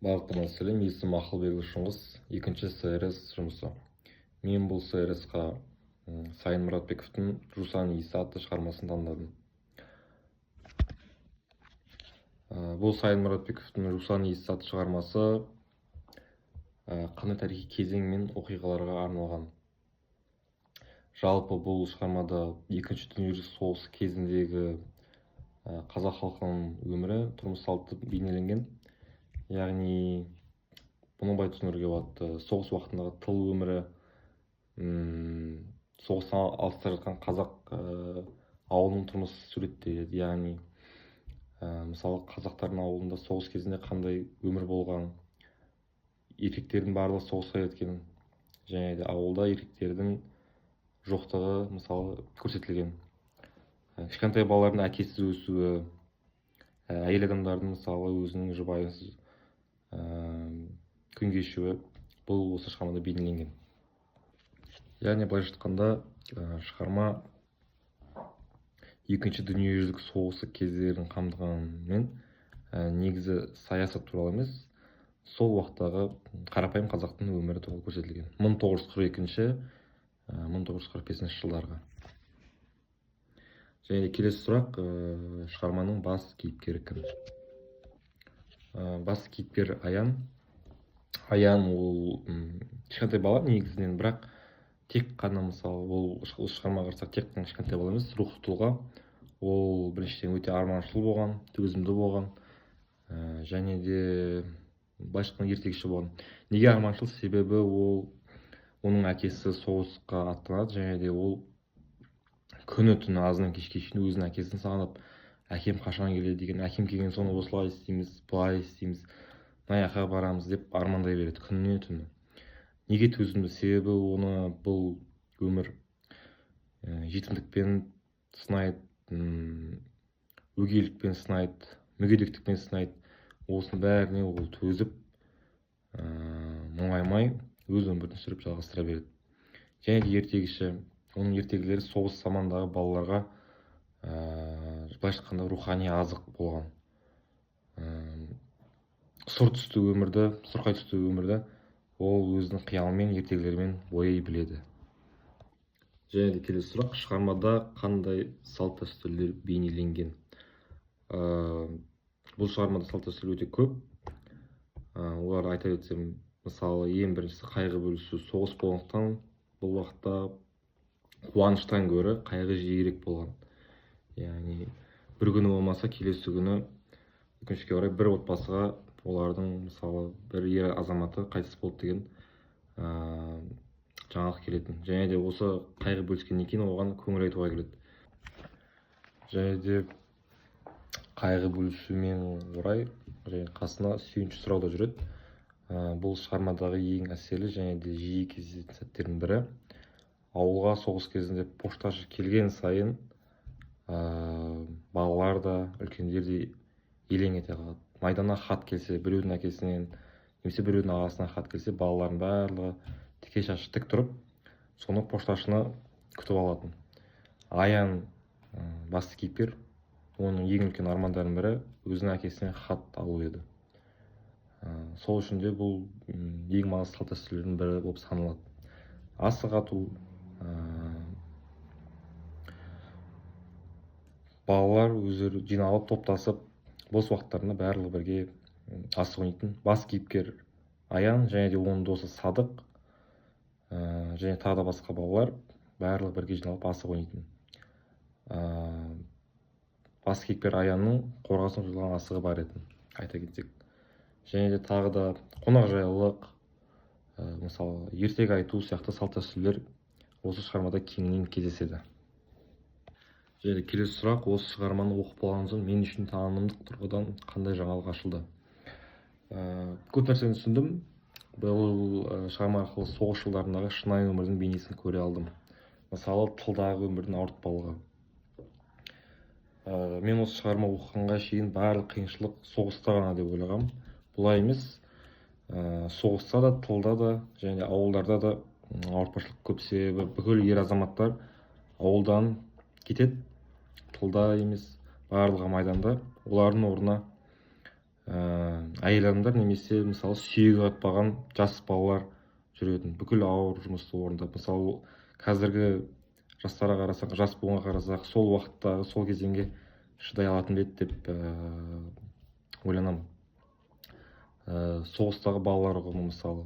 Барлықтарыңызға сәлем, есімім Ақылбек Шыңғыс, екінші СРС жұмысы. Мен бұл СРС-қа Сайын Мұратбековтің «Жусан иісі» атты шығармасын таңдадым. Бұл Сайын Мұратбековтің «Жусан иісі» атты шығармасы қандай тарихи кезең мен оқиғаларға арналған. Жалпы бұл шығармада екінші дүниежүзілік соғыс кезіндегі қазақ халқының өмірі, тұрмыс салты бейнеленген. Яғни бұны былай түсіндіруге болады. Соғыс уақытындағы тыл өмірі, соғыстан алыста жатқан қазақ ауылының тұрмысы суреттеледі. Яғни мысалы қазақтардың ауылында соғыс кезінде қандай өмір болған, еркектердің барлығы соғысқа кеткен, және де ауылда еркектердің жоқтығы мысалы көрсетілген. Кішкентай балалардың әкесіз өсуі, әйел адамдардың мысалы өзінің жұбайынсыз күн кешуі, бұл осы шығармада бейнеленген. Яғни былайша айтқанда шығарма екінші дүниежүзілік соғысы кездерін қамтығанымен негізі саясат туралы емес, сол уақыттағы қарапайым қазақтың өмірі туралы көрсетілген. 1942-1945 жылдарға. Және келесі сұрақ, шығарманың бас кейіпкері кім? Бас кейіпкер Аян. Аян ол кішкентай бала негізінен, бірақ тек қана мысалы ол шығармаға қарасақ тек қана кішкентай бала емес, рухты тұлға. Ол біріншіден өте арманшыл болған, төзімді болған, және де былайша айтқанда ертегіші болған. Неге арманшыл? Себебі оның әкесі соғысқа аттанады, және де ол күні түні азынан кешке шейін өзінің әкесін сағынып, әкем қашан келеді деген, әкем келген соң осылай істейміз, былай істейміз, мына жаққа барамыз деп армандай береді күніне түні. Неге төзімді? Себебі оны бұл өмір жетімдікпен сынайды, өгейлікпен сынайды, мүгедектікпен сынайды. Осының бәріне ол төзіп, мұңаймай өз өмірін сүріп жалғастыра береді. Және де ертегіші, оның ертегілері соғыс замандағы балаларға былайша айтқанда рухани азық болған. Сұрқай түсті өмірді ол өзінің қиялымен, ертегілерімен бояй біледі. Және де келесі сұрақ, шығармада қандай салт дәстүрлер бейнеленген? Бұл шығармада салт дәстүр өте көп. Оларды айта кетсем, мысалы ең біріншісі қайғы бөлісу. Соғыс болғандықтан бұл уақытта қуаныштан гөрі қайғы жиірек болған. Яғни бір күні болмаса келесі күні өкінішке орай бір отбасыға олардың мысалы бір ер азаматы қайтыс болды деген жаңалық келетін. Және де осы қайғы бөліскеннен кейін оған көңіл айтуға келеді. Және де қайғы бөлісумен орай және қасына сүйінші сұрау да жүреді. Бұл шығармадағы ең әсерлі және де жиі кездесетін сәттердің бірі. Ауылға соғыс кезінде пошташы келген сайын балалар да, үлкендер де елең ете қалады. Майданға хат келсе, біреудің әкесінен, немесе біреудің ағасынан хат келсе, балалардың барлығы теке шашы тік тұрып, соны пошташыны күтіп алатын. Аян басты кейіпкер, оның ең үлкен армандарының бірі өзінің әкесінен хат алу еді. Сол үшін де бұл ең маңызды салт дәстүрлердің бірі болып саналады. Асық ату, балалар өздері жиналып топтасып, бос уақыттарында барлығы бірге асық ойнайтын. Бас кейіпкер Аян және де оның досы Садық, және тағы да басқа балалар барлығы бірге жиналып асық ойнайтын. Бас кейіпкер Аянның қорғасын құйылған асығы бар еді, айта кетсек. Және де тағы да қонақжайлылық, мысалы ертегі айту сияқты салт дәстүрлер осы шығармада кеңінен кездеседі. Және де келесі сұрақ, осы шығарманы оқып болған соң мен үшін танымдық тұрғыдан қандай жаңалық ашылды? Көп нәрсені түсіндім. Бұл шығарма арқылы соғыс жылдарындағы шынайы өмірдің бейнесін көре алдым. Мысалы тылдағы өмірдің ауыртпалығы. Мен осы шығарма оқығанға шейін барлық қиыншылық соғыста ғана деп ойлағам. Бұлай емес, соғыста да, тылда да, және ауылдарда да ауыртпашылық көп. Себебі бүкіл ер азаматтар ауылдан кетеді, тылда емес, барлығы майданда. Олардың орнына әйел адамдар немесе мысалы сүйегі қатпаған жас балалар жүретін бүкіл ауыр жұмысты орындап, мысалы қазіргі жастарға қарасақ, жас буынға қарасақ, сол уақыттағы сол кезеңге шыдай алатын бе еді деп ойланамын. Соғыстағы балалар ұғымы мысалы,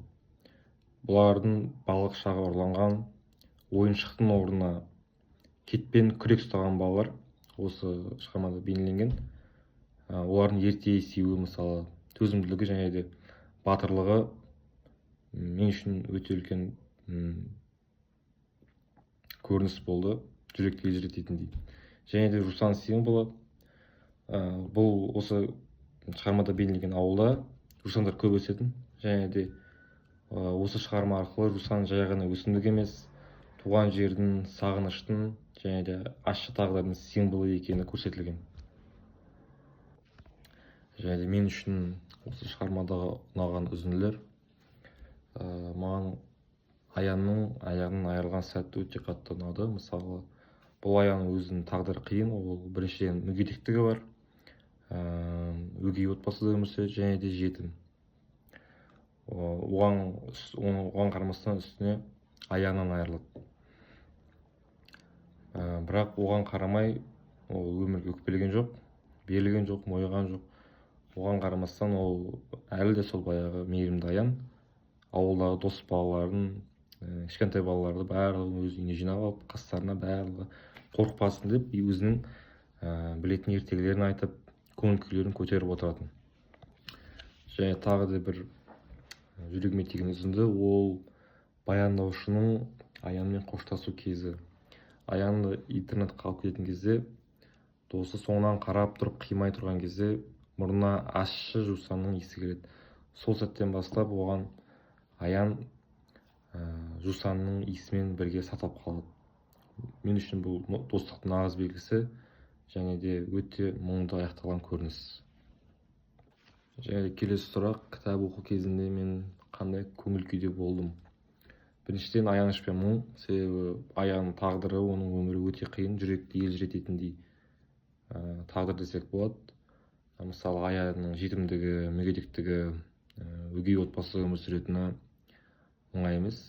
бұлардың балалық шағы ұрланған, ойыншықтың орнына кетпен күрек ұстаған балалар осы шығармада бейнеленген. Олардың ерте есеюі, мысалы төзімділігі және де батырлығы мен үшін өте үлкен көрініс болды, жүректі елжірететіндей. Және де жусан символы, бұл осы шығармада бейнеленген ауылда жусандар көп өсетін, және де осы шығарма арқылы жусан жай ғана өсімдік емес, туған жердің, сағыныштың және де ащы тағдырдың символы екені көрсетілген. Және де мен үшін осы шығармадағы ұнаған үзінділер, маған Аянның аяғынан айырылған сәтті өте қатты ұнады. Мысалы, бұл Аянның өзінің тағдыры қиын, ол біріншіден мүгедектігі бар, өгей отбасыда өмір сүреді және де жетім. Оған қарамастан үстіне аяғынан айырылады. Бірақ оған қарамай ол өмірге өкпелеген жоқ, берілген жоқ, мойыған жоқ. Оған қарамастан ол әлі де сол баяғы мейірімді Аян, ауылдағы дос балаларын, кішкентай балаларды барлығын өз үйіне жинап алып, қастарына барлығы қорықпасын деп өзінің білетін ертегілерін айтып, көңіл күйлерін көтеріп отыратын. Және тағы да бір жүрегіме тиген үзінді, ол баяндаушының Аянмен қоштасу кезі. Аянды интернетке қалып кететін кезде, досы соңынан қарап тұрып қимай тұрған кезде мұрнына ащы жусанның иісі келеді. Сол сәттен бастап оған Аян жусанның иісімен бірге сатап қалады. Мен үшін бұл достықтың нағыз белгісі және де өте мұңды аяқталған көрініс. Және келесі сұрақ, кітап оқу кезінде мен қандай көңіл күйде болдым? Біріншіден аяныш пен мұң, себебі Аянның тағдыры, оның өмірі өте қиын, жүректі елжірететіндей тағдыр десек болады. Мысалы, Аянның жетімдігі, мүгедектігі, өгей отбасы өмір сүретіні оңай емес.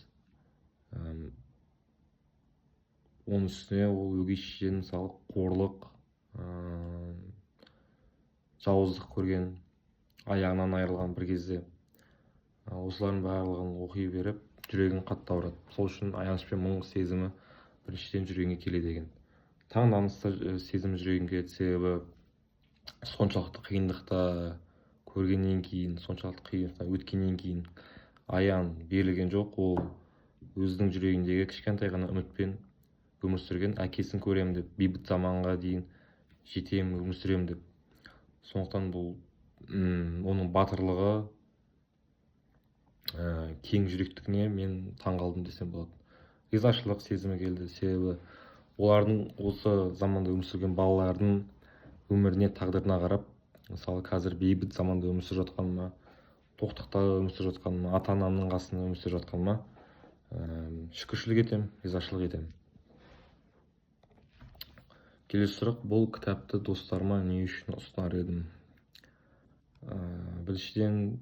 Оның үстіне ол өгей шешеден мысалы қорлық, жауыздық көрген, аяғынан айырылған бір кезде. Осылардың барлығын оқи беріп, жүрегін қатты ауырады. Сол үшін аяныш пен мұң сезімі біріншіден жүрегіңе келеді екен. Таңданысты сезім жүрегіңе келеді, себебі соншалықты қиындықта көргеннен кейін, соншалықты қиындықта өткеннен кейін Аян берілген жоқ, ол өзінің жүрегіндегі кішкентай ғана үмітпен өмір сүрген, әкесін көрем деп, бейбіт заманға дейін жетем, өмір сүрем деп. Сондықтан бұл оның батырлығы, кең жүректігіне мен таңғалдым десем болады. Ризашылық сезімі келді, себебі олардың осы заманда өмір сүрген балалардың өміріне, тағдырына қарап, мысалы қазір бейбіт заманда өмір сүріп жатқаныма, тоқтықта өмір сүріп жатқаныма, ата-анамның қасында өмір сүріп жатқаныма шүкіршілік етем, ризашылық етем. Келесі сұрақ, бұл кітапты достарыма не үшін ұсынар едім? Біріншіден,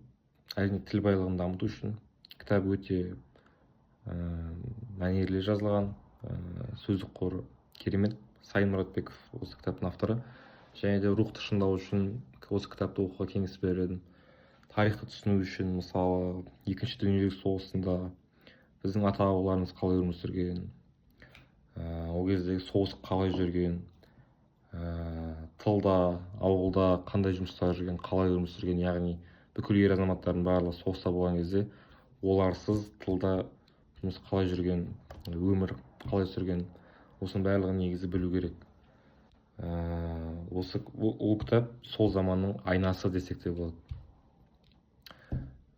әрине тіл байлығын дамыту үшін. Кітап өте мәнерлі жазылған, сөздік қоры керемет. Сайын Мұратбеков осы кітаптың авторы. Және де рухты шыңдау үшін осы кітапты оқуға кеңес берер едім. Тарихты түсіну үшін, мысалы, Екінші дүниежүзілік соғысында біздің ата-бабаларымыз қалай өмір сүрген, ол кездегі соғыс қалай жүрген, тылда, ауылда қандай жұмыстар жүрген, қалай өмір сүрген, яғни бүкіл ер азаматтардың барлығы соғыста болған кезде оларсыз тылда жұмыс қалай жүрген, өмір қалай сүрген, осының барлығын негізі білу керек. Ол кітап сол заманның айнасы десек те болады.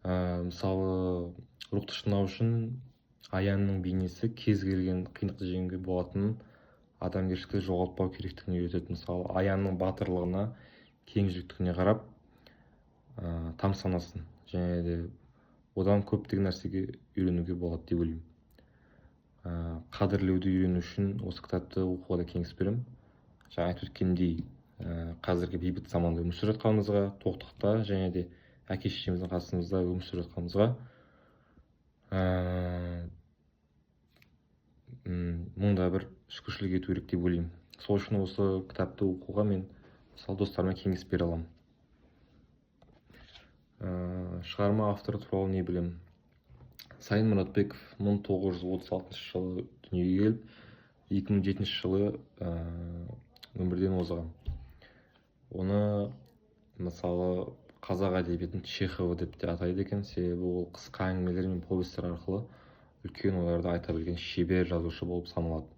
Мысалы, рухты шыңдау үшін Аянның бейнесі кез келген қиындықты жеңуге болатынын, адамгершілікті жоғалтпау керектігін үйретеді. Мысалы, Аянның батырлығына, кең жүректігіне қарап, тамсанасын, және де одан көптеген нәрсеге үйренуге болады деп ойлаймын. Қадірлеуді үйрену үшін осы кітапты оқуға да кеңес беремін. Жаңа айтып өткендей, қазіргі бейбіт заманда өмір сүріп жатқанымызға, тоқтықта және де әке шешеміздің қасымызда өмір сүріп жатқанымызға мұнда бір шүкіршілік ету керек деп ойлаймын. Сол үшін осы кітапты оқуға мен мысалы достарыма кеңес бере аламын. Шығарма авторы туралы не білемін? Сайын Мұратбеков 1936 жылы дүниеге келіп, 2007 жылы өмірден озған. Оны мысалы қазақ әдебиетінің Чеховы деп те атайды екен, себебі ол қысқа әңгімелер мен повестер арқылы үлкен ойларды айта білген шебер жазушы болып саналады.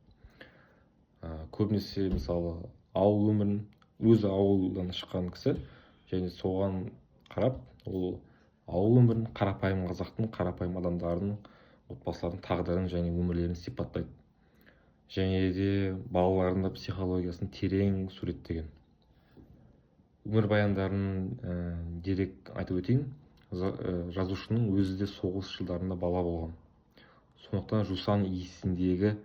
Көбінесе мысалы ауыл өмірін, өзі ауылдан шыққан кісі, және соған қарап ол ауыл өмірін, қарапайым қазақтың, қарапайым адамдардың, отбасылардың тағдырын және өмірлерін сипаттайды. Және де балалардың да психологиясын терең суреттеген. Өмір баяндарын дерек айтып өтейін. Жазушының өзі де соғыс жылдарында бала болған. Сондықтан жусан иісіндегі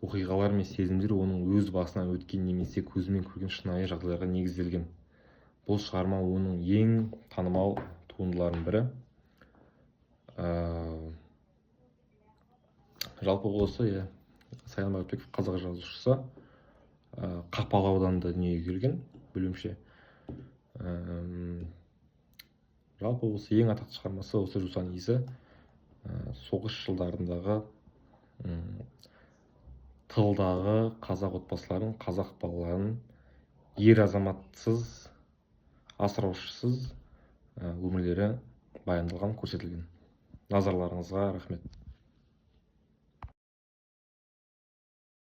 оқиғалар мен сезімдер оның өз басынан өткен немесе көзімен көрген шынайы жағдайларға негізделген. Бұл шығарма оның ең танымал туындыларының бірі. Жалпы осы Сайын Мұратбеков қазақ жазушысы, Қапал ауданында дүниеге келген бөлімше. Жалпы осы ең атақты шығармасы осы жусан иісі. Соғыс жылдарындағы тылдағы қазақ отбасыларын, қазақ балаларын ер азаматсыз, асыраушысыз өмірлері баяндалған, көрсетілген. Назарларыңызға рахмет.